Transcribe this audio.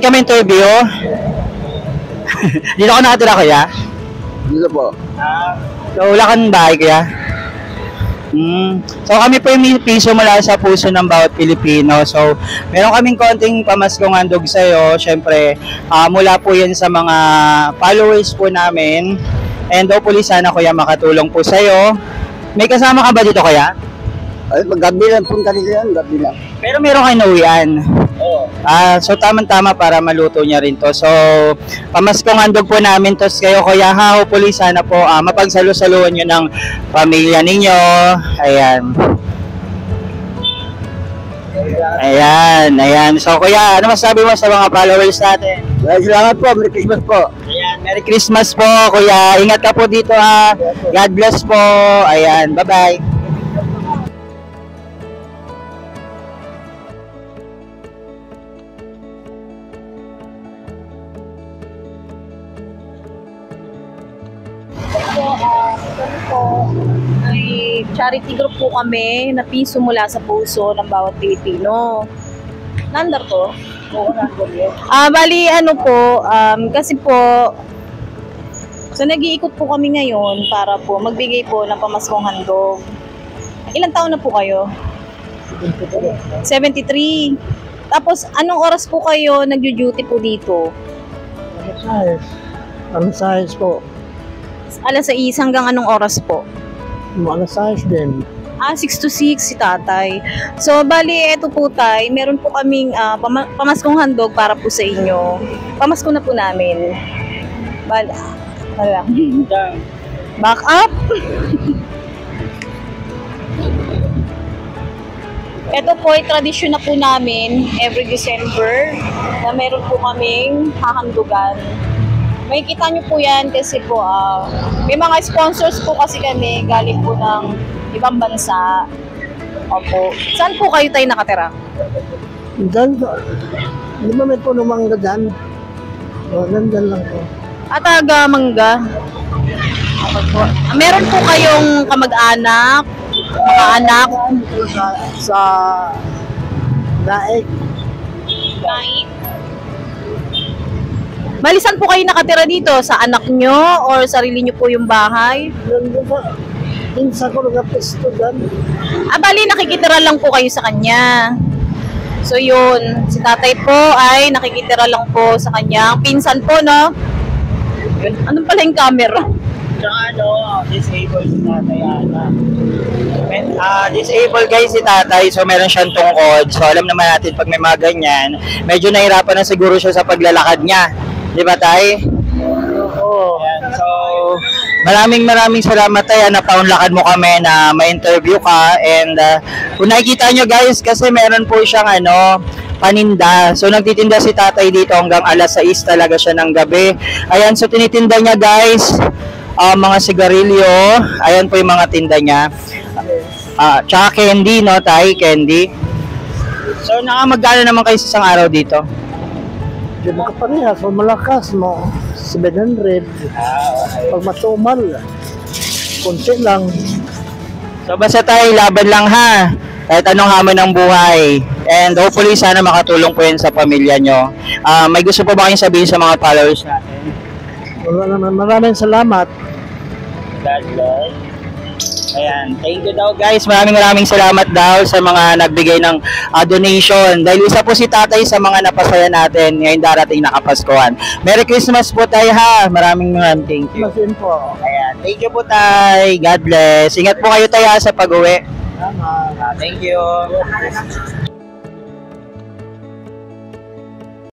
ka may interview? Dito ka nakatira, kuya? Dito po. So, wala kang bahay, kuya? So, kami po yung piso mula sa puso ng bawat Pilipino. So, meron kaming konting pamaskong handog sa'yo. Siyempre, mula po yan sa mga followers po namin. And hopefully, sana, kuya, makatulong po sa'yo. May kasama ka ba dito, kuya? Ay, gabi lang po kanila yan, gabi lang. Pero meron kayo nauwian. Oo. So tamang-tama para maluto niya rin to. So pamaskong handog po namin to kayo, kuya, ha. Hopefully sana po mapagsalo-saluhan niyo ng pamilya ninyo. Ayan. Ayan. So kuya, ano masabi mo sa mga followers natin? Salamat po, Merry Christmas po. Ayan, Merry Christmas po, kuya. Ingat ka po dito, ha. God bless po. Ayan, bye-bye. Kami po ay charity group po kami na piso mula sa puso ng bawat Pilipino. Nandar ko? Oo, nandar yun. Bali, ano po, kasi po, so nag-iikot po kami ngayon para po magbigay po ng pamaskong handog. Ilang taon na po kayo? 73. Tapos, anong oras po kayo nag-duty po dito? Alas 6 po. Alas 6 hanggang anong oras po? Alas 6 din. 6 to 6 si tatay. So, bali, eto po tay, meron po kaming pamaskong handog para po sa inyo. Pamasko na po namin. Wala. Back up. Ito po ay tradisyon na po namin every December na meron po kaming hahandugan. Makikita nyo po yan kasi po may mga sponsors po kasi kami galing po ng ibang bansa. Opo. Saan po kayo tayo nakatira? Diyan po. Di ba may puno mangga dyan? Nandyan lang po. Ataga Mangga. Meron po kayong kamag-anak, mga anak? Sa Daig. Daig? Bali, saan po kayo nakatira dito? Sa anak nyo or sarili nyo po yung bahay? Nandun po. Pinsa ko nag-apisto dyan. Bali, nakikitira lang po kayo sa kanya. So yun, si tatay po ay nakikitira lang po sa kanya. Pinsan po, no? Yun. Anong pala yung camera? Tsaka disabled si tatay, Ana. Disabled guys si tatay, so meron siyang tungkod. So alam naman natin pag may mga ganyan, medyo nahirapan na siguro siya sa paglalakad niya. Di ba, tay? Oo. So, maraming salamat, tay. Napaunlakan mo kami na ma-interview ka. And kung nakikita nyo guys, kasi meron po siyang paninda. So, nagtitinda si tatay dito hanggang alas 6 talaga siya ng gabi. Ayan, so tinitinda niya guys, mga sigarilyo. Ayan po yung mga tinda niya. Tsaka candy, no, tay? Candy. So, nakamagkano naman kayo sa isang araw dito? Di ba kaparehas? Pag malakas mo, 700. Pag matumal, kunti lang. So basta tayo, laban lang, ha. Kahit anong hamon ng buhay. And hopefully sana makatulong po yun sa pamilya nyo. May gusto po ba kayong sabihin sa mga followers natin? Maraming salamat. God bless. Ayan, thank you daw guys. Maraming salamat daw sa mga nagbigay ng donation. Dahil isa po si tatay sa mga napasaya natin ngayong darating na Kapaskuhan. Merry Christmas po tayo, ha. Maraming thank you. Masin po. Ayan, thank you po tay. God bless. Ingat po kayo tayo sa pag-uwi. Salamat. Thank you.